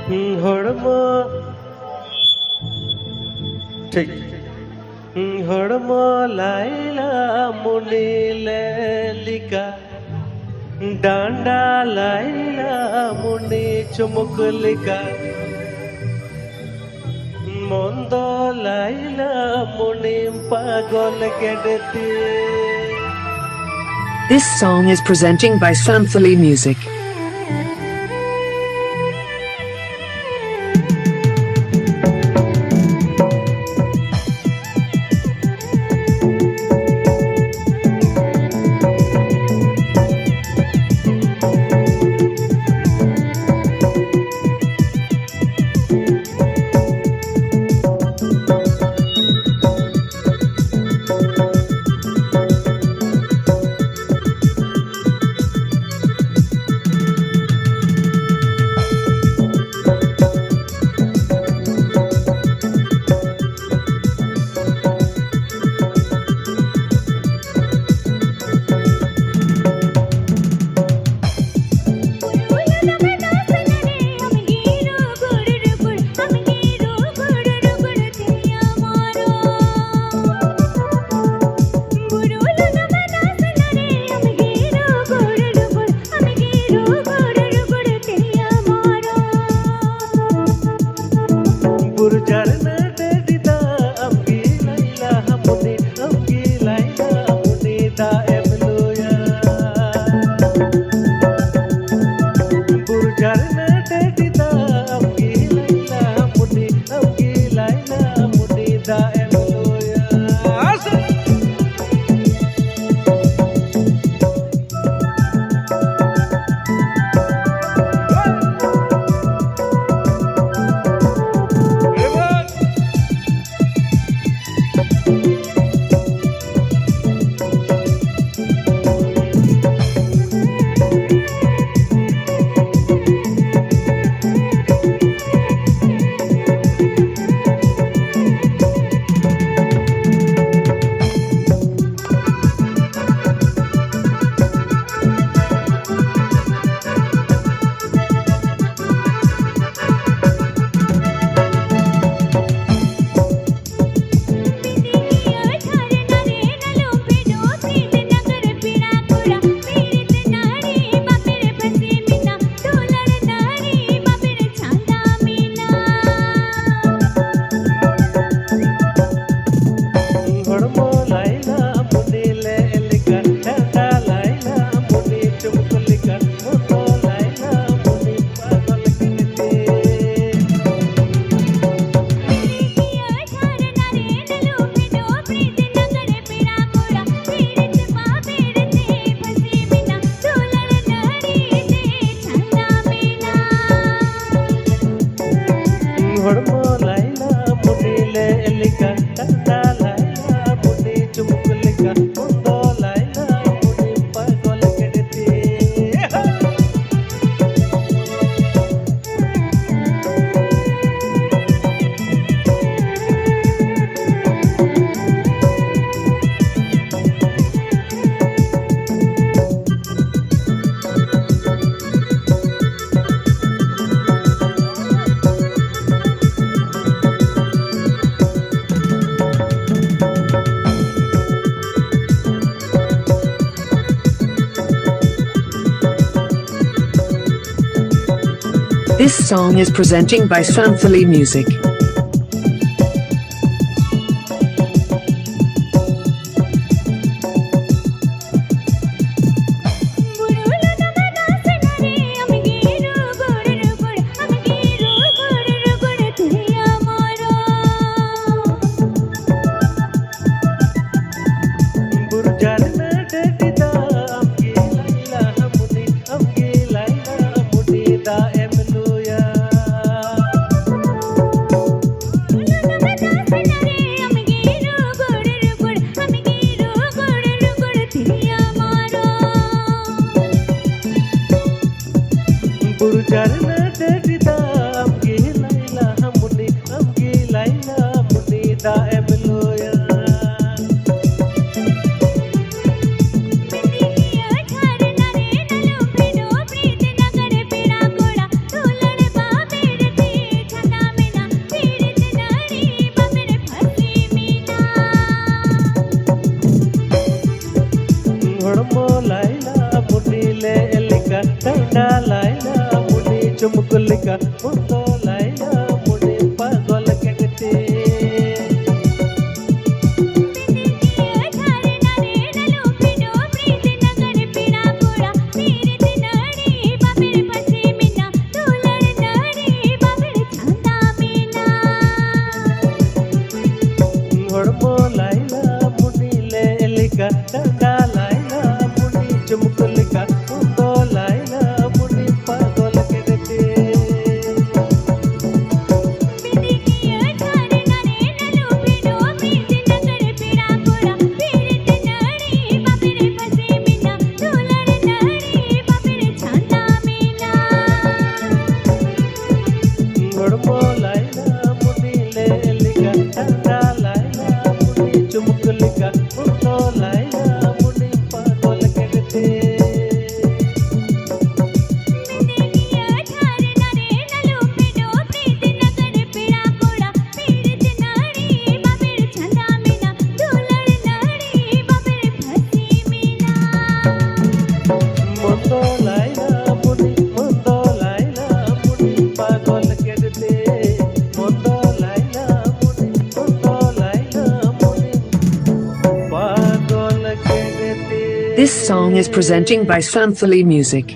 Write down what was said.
हड़मा ठीक हड़मा लाइला मुनीले लिका डांडा लाइला मुनी चुमुक लिका मंद लाइला मुनी पागल केडती. This song is presenting by Santhali Music. This song is presenting by Santhali Music. লিখা মন্দ লাইলা মনে পাগল কেটেতে হড়মো লাইলা মুনি লে লিখা ডান্ডা লাইলা মুনি চুমুক লিখা মন্দ লাইলা মুনি পাগল কেটেতে হড়মো লাইলা মুনি লে লিখা ডান্ডা লাইলা মুনি চুমুক লিখা মন্দ লাইলা মুনি পাগল কেটেতে মন্দ লাইলা মুনি মন্দ লাইলা মুনি পাগল কেটেতে মন্দ লাইলা মুনি মন্দ লাইলা মুনি পাগল কেটেতে This song is presenting by Santhali Music.